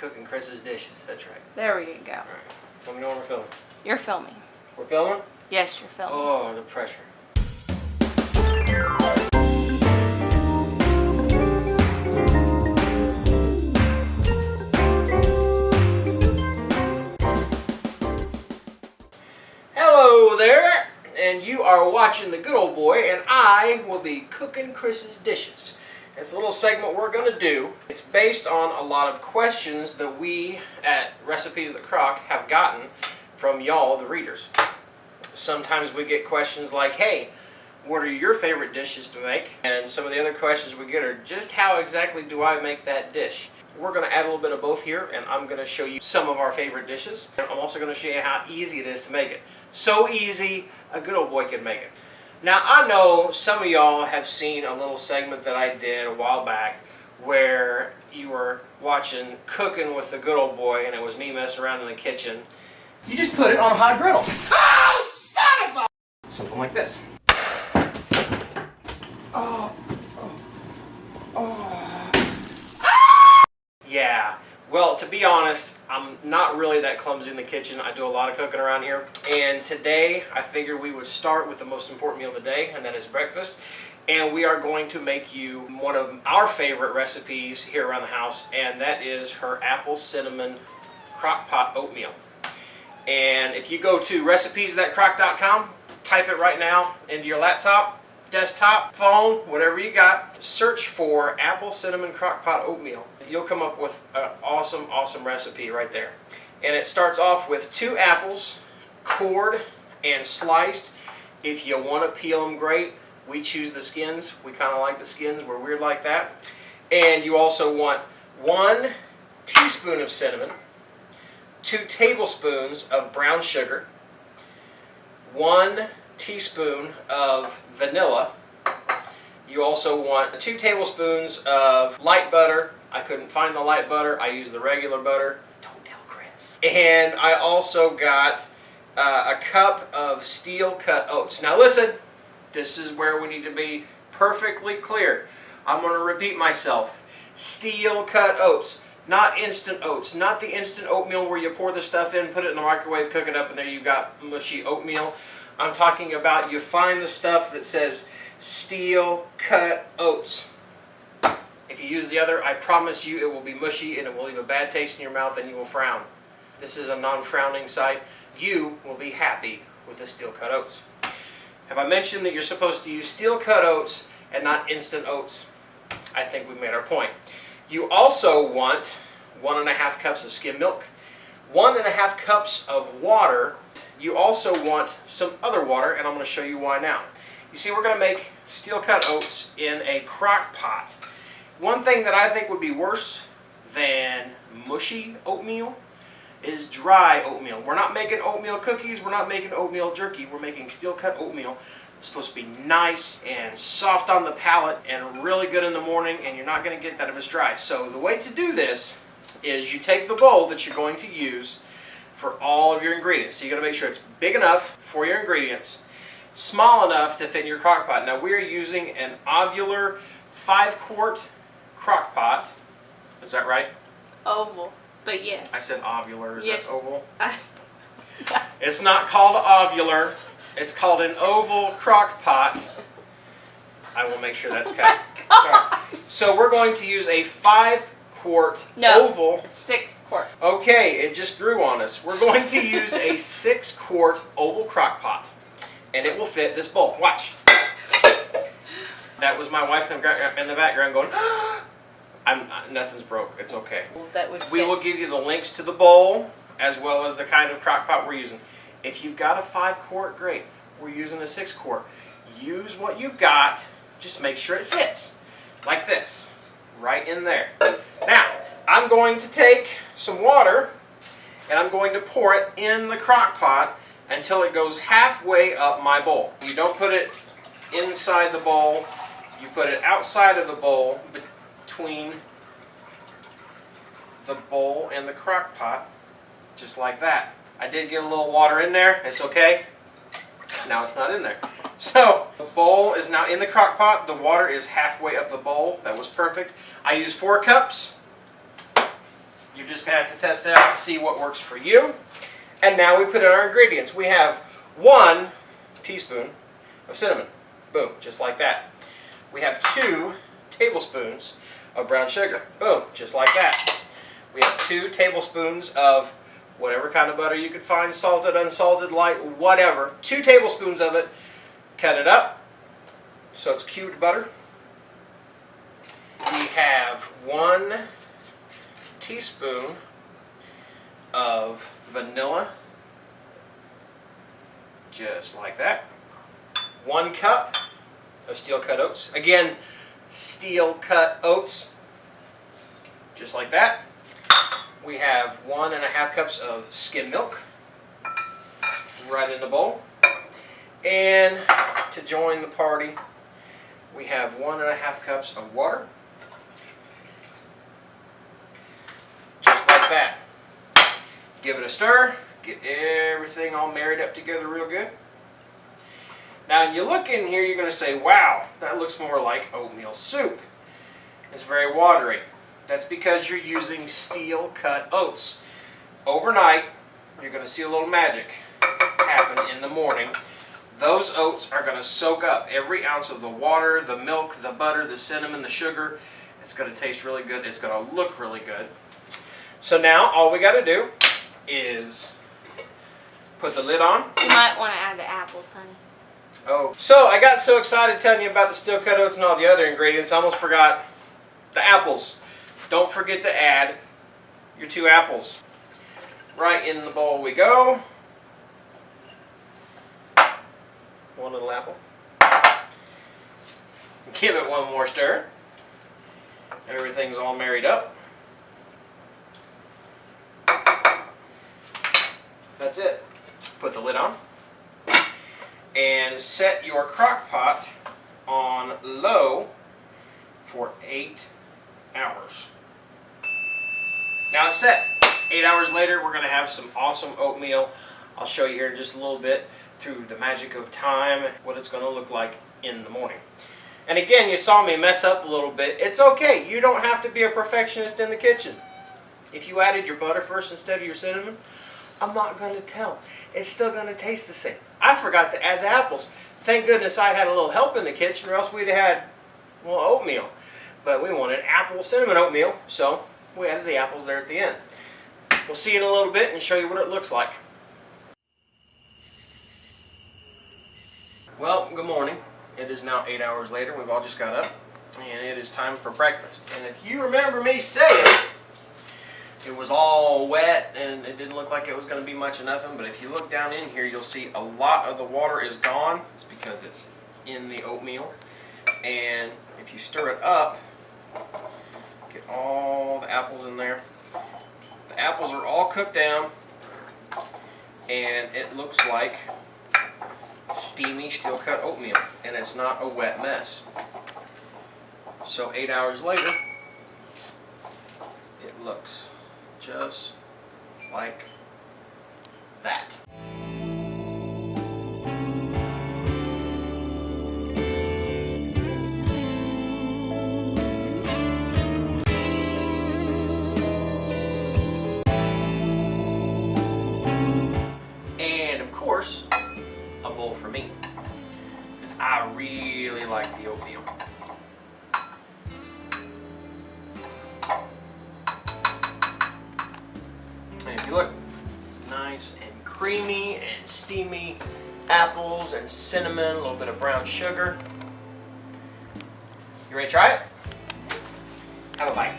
Cooking Chris's dishes. That's right. There we go. All right. Let me know when we're filming. You're filming. We're filming? Yes, you're filming. Oh, the pressure. Hello there, and you are watching The Good Old Boy, and I will be cooking Chris's dishes. It's a little segment we're going to do. It's based on a lot of questions that we at Recipes That Crock have gotten from y'all, the readers. Sometimes we get questions like, hey, what are your favorite dishes to make? And some of the other questions we get are, just how exactly do I make that dish? We're going to add a little bit of both here, and I'm going to show you some of our favorite dishes. And I'm also going to show you how easy it is to make it. So easy, a good old boy can make it. Now, I know some of y'all have seen a little segment that I did a while back where you were watching Cooking with the Good Old Boy, and it was me messing around in the kitchen. You just put it on a hot griddle. Oh, son of a... Something like this. Yeah, well, to be honest, I'm not really that clumsy in the kitchen. I do a lot of cooking around here. And today, I figured we would start with the most important meal of the day, and that is breakfast. And we are going to make you one of our favorite recipes here around the house, and that is her apple cinnamon crock pot oatmeal. And if you go to recipesthatcrock.com, type it right now into your laptop, desktop, phone, whatever you got, search for apple cinnamon crock pot oatmeal. You'll come up with an awesome, awesome recipe right there. And it starts off with 2 apples, cored and sliced. If you want to peel them, great. We choose the skins. We kind of like the skins. We're weird like that. And you also want 1 teaspoon of cinnamon, 2 tablespoons of brown sugar, 1 teaspoon of vanilla. You also want 2 tablespoons of light butter. I couldn't find the light butter. I used the regular butter. Don't tell Cris. And I also got a cup of steel cut oats. Now listen, this is where we need to be perfectly clear. I'm going to repeat myself. Steel cut oats. Not instant oats. Not the instant oatmeal where you pour the stuff in, put it in the microwave, cook it up, and there you got mushy oatmeal. I'm talking about you find the stuff that says steel cut oats. If you use the other, I promise you it will be mushy and it will leave a bad taste in your mouth and you will frown. This is a non-frowning site. You will be happy with the steel cut oats. Have I mentioned that you're supposed to use steel cut oats and not instant oats? I think we made our point. You also want 1.5 cups of skim milk, 1.5 cups of water. You also want some other water, and I'm going to show you why now. You see, we're going to make steel cut oats in a crock pot. One thing that I think would be worse than mushy oatmeal is dry oatmeal. We're not making oatmeal cookies, we're not making oatmeal jerky, we're making steel cut oatmeal. It's supposed to be nice and soft on the palate and really good in the morning, and you're not going to get that if it's dry. So the way to do this is you take the bowl that you're going to use for all of your ingredients. So you got to make sure it's big enough for your ingredients, small enough to fit in your crock pot. Now we're using an ovular 5-quart crock pot. Is that right? Oval, but yes. I said ovular. Is yes. that oval? It's not called ovular. It's called an oval crock pot. I will make sure that's cut. Right. So we're going to use a 5-quart oval. It's 6 quart. Okay, it just grew on us. We're going to use a 6-quart oval crock pot, and it will fit this bowl. Watch. That was my wife in the background going, nothing's broke. It's okay. Well, that would we will give you the links to the bowl as well as the kind of crock pot we're using. If you've got a 5-quart, great. We're using a 6-quart. Use what you've got. Just make sure it fits. Like this. Right in there. Now, I'm going to take some water and I'm going to pour it in the crock pot until it goes halfway up my bowl. You don't put it inside the bowl. You put it outside of the bowl, between the bowl and the crock pot, just like that. I did get a little water in there. It's okay. Now it's not in there. So the bowl is now in the crock pot. The water is halfway up the bowl. That was perfect. I used 4 cups. You're just going to have to test it out to see what works for you. And now we put in our ingredients. We have 1 teaspoon of cinnamon. Boom, just like that. We have 2 tablespoons of brown sugar. Boom, just like that. We have 2 tablespoons of whatever kind of butter you could find, salted, unsalted, light, whatever. 2 tablespoons of it. Cut it up so it's cubed butter. We have 1 teaspoon of vanilla, just like that. 1 cup of steel cut oats. Again, steel cut oats, just like that. We have 1.5 cups of skim milk right in the bowl. And to join the party, we have 1.5 cups of water. Just like that. Give it a stir. Get everything all married up together real good. Now, you look in here, you're going to say, wow, that looks more like oatmeal soup. It's very watery. That's because you're using steel cut oats. Overnight, you're going to see a little magic happen in the morning. Those oats are going to soak up every ounce of the water, the milk, the butter, the cinnamon, the sugar. It's going to taste really good. It's going to look really good. So now all we got to do is put the lid on. You might want to add the apples, honey. Oh, so I got so excited telling you about the steel cut oats and all the other ingredients, I almost forgot the apples. Don't forget to add your 2 apples. Right in the bowl we go. 1 little apple. Give it 1 more stir. Everything's all married up. That's it. Put the lid on. And set your crock pot on low for 8 hours. Now it's set. 8 hours later, we're going to have some awesome oatmeal. I'll show you here in just a little bit through the magic of time what it's going to look like in the morning. And again, you saw me mess up a little bit. It's okay. You don't have to be a perfectionist in the kitchen. If you added your butter first instead of your cinnamon, I'm not going to tell. It's still going to taste the same. I forgot to add the apples. Thank goodness I had a little help in the kitchen, or else we'd have had, well, oatmeal. But we wanted apple cinnamon oatmeal, so we added the apples there at the end. We'll see you in a little bit and show you what it looks like. Well, good morning. It is now 8 hours later. We've all just got up, and it is time for breakfast. And if you remember me saying it was all wet and it didn't look like it was going to be much of nothing, but if you look down in here, you'll see a lot of the water is gone. It's because it's in the oatmeal. And if you stir it up, get all the apples in there. The apples are all cooked down, and it looks like steamy steel cut oatmeal, and it's not a wet mess. So 8 hours later, it looks just like that. And of course, a bowl for me, because I really like the oatmeal. And if you look, it's nice and creamy and steamy. Apples and cinnamon, a little bit of brown sugar. You ready to try it? Have a bite.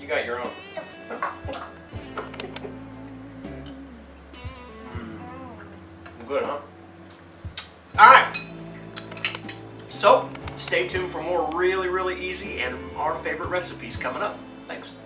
You got your own. Good, huh? Alright. So, stay tuned for more really, really easy and our favorite recipes coming up. Thanks.